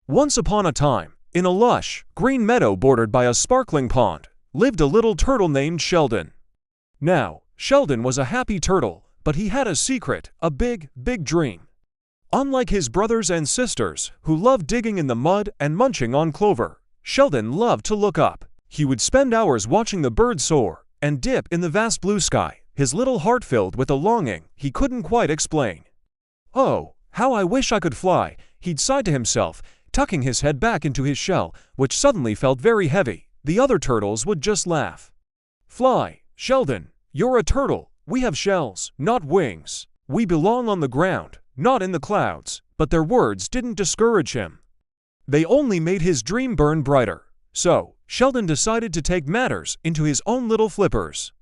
Once upon a time, in a lush, green meadow bordered by a sparkling pond, lived a little turtle named Sheldon. Now, Sheldon was a happy turtle, but he had a secret, a big, big dream. Unlike his brothers and sisters, who loved digging in the mud and munching on clover, Sheldon loved to look up. He would spend hours watching the birds soar and dip in the vast blue sky, his little heart filled with a longing he couldn't quite explain. "Oh, how I wish I could fly," he'd sigh to himself, tucking his head back into his shell, which suddenly felt very heavy. The other turtles would just laugh. "Fly, Sheldon, you're a turtle. We have shells, not wings. We belong on the ground, not in the clouds." But their words didn't discourage him. They only made his dream burn brighter. So, Sheldon decided to take matters into his own little flippers.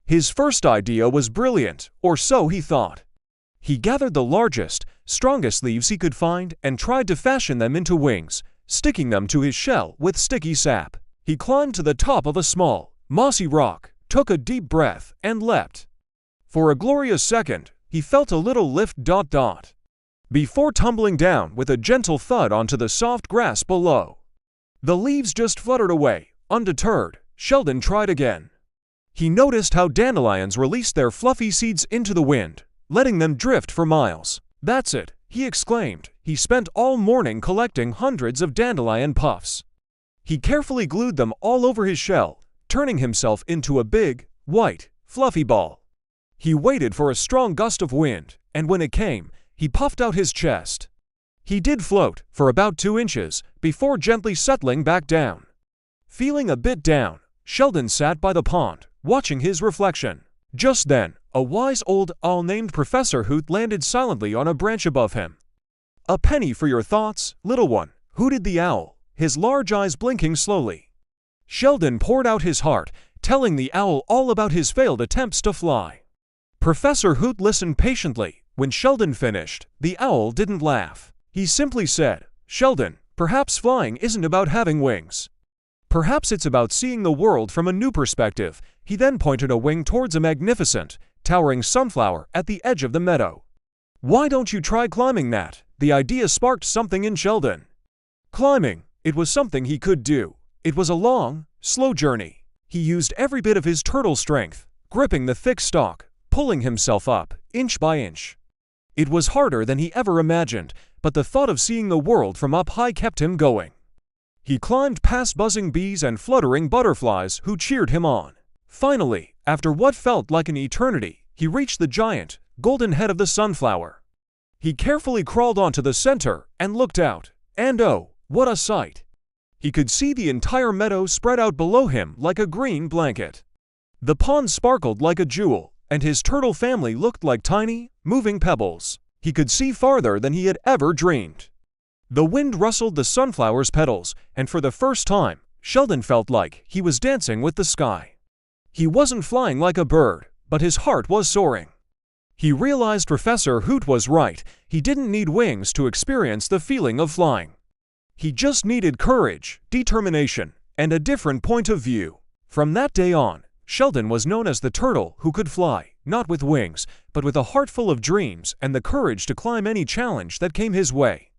His first idea was brilliant, or so he thought. He gathered the largest, strongest leaves he could find and tried to fashion them into wings, sticking them to his shell with sticky sap. He climbed to the top of a small, mossy rock, took a deep breath, and leapt. For a glorious second, he felt a little lift. Before tumbling down with a gentle thud onto the soft grass below. The leaves just fluttered away. Undeterred, Sheldon tried again. He noticed how dandelions released their fluffy seeds into the wind, letting them drift for miles. "That's it," he exclaimed. He spent all morning collecting hundreds of dandelion puffs. He carefully glued them all over his shell, turning himself into a big, white, fluffy ball. He waited for a strong gust of wind, and when it came, he puffed out his chest. He did float for about 2 inches before gently settling back down. Feeling a bit down, Sheldon sat by the pond, watching his reflection. Just then, a wise old owl named Professor Hoot landed silently on a branch above him. "A penny for your thoughts, little one," hooted the owl, his large eyes blinking slowly. Sheldon poured out his heart, telling the owl all about his failed attempts to fly. Professor Hoot listened patiently. When Sheldon finished, the owl didn't laugh. He simply said, "Sheldon, perhaps flying isn't about having wings. Perhaps it's about seeing the world from a new perspective." He then pointed a wing towards a magnificent, towering sunflower at the edge of the meadow. "Why don't you try climbing that?" The idea sparked something in Sheldon. Climbing, it was something he could do. It was a long, slow journey. He used every bit of his turtle strength, gripping the thick stalk, pulling himself up, inch by inch. It was harder than he ever imagined, but the thought of seeing the world from up high kept him going. He climbed past buzzing bees and fluttering butterflies who cheered him on. Finally, after what felt like an eternity, he reached the giant, golden head of the sunflower. He carefully crawled onto the center and looked out, and oh, what a sight! He could see the entire meadow spread out below him like a green blanket. The pond sparkled like a jewel, and his turtle family looked like tiny, moving pebbles. He could see farther than he had ever dreamed. The wind rustled the sunflower's petals, and for the first time, Sheldon felt like he was dancing with the sky. He wasn't flying like a bird, but his heart was soaring. He realized Professor Hoot was right. He didn't need wings to experience the feeling of flying. He just needed courage, determination, and a different point of view. From that day on, Sheldon was known as the turtle who could fly, not with wings, but with a heart full of dreams and the courage to climb any challenge that came his way.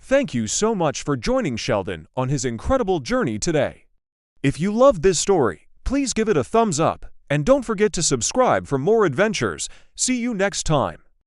Thank you so much for joining Sheldon on his incredible journey today. If you loved this story, please give it a thumbs up, and don't forget to subscribe for more adventures. See you next time.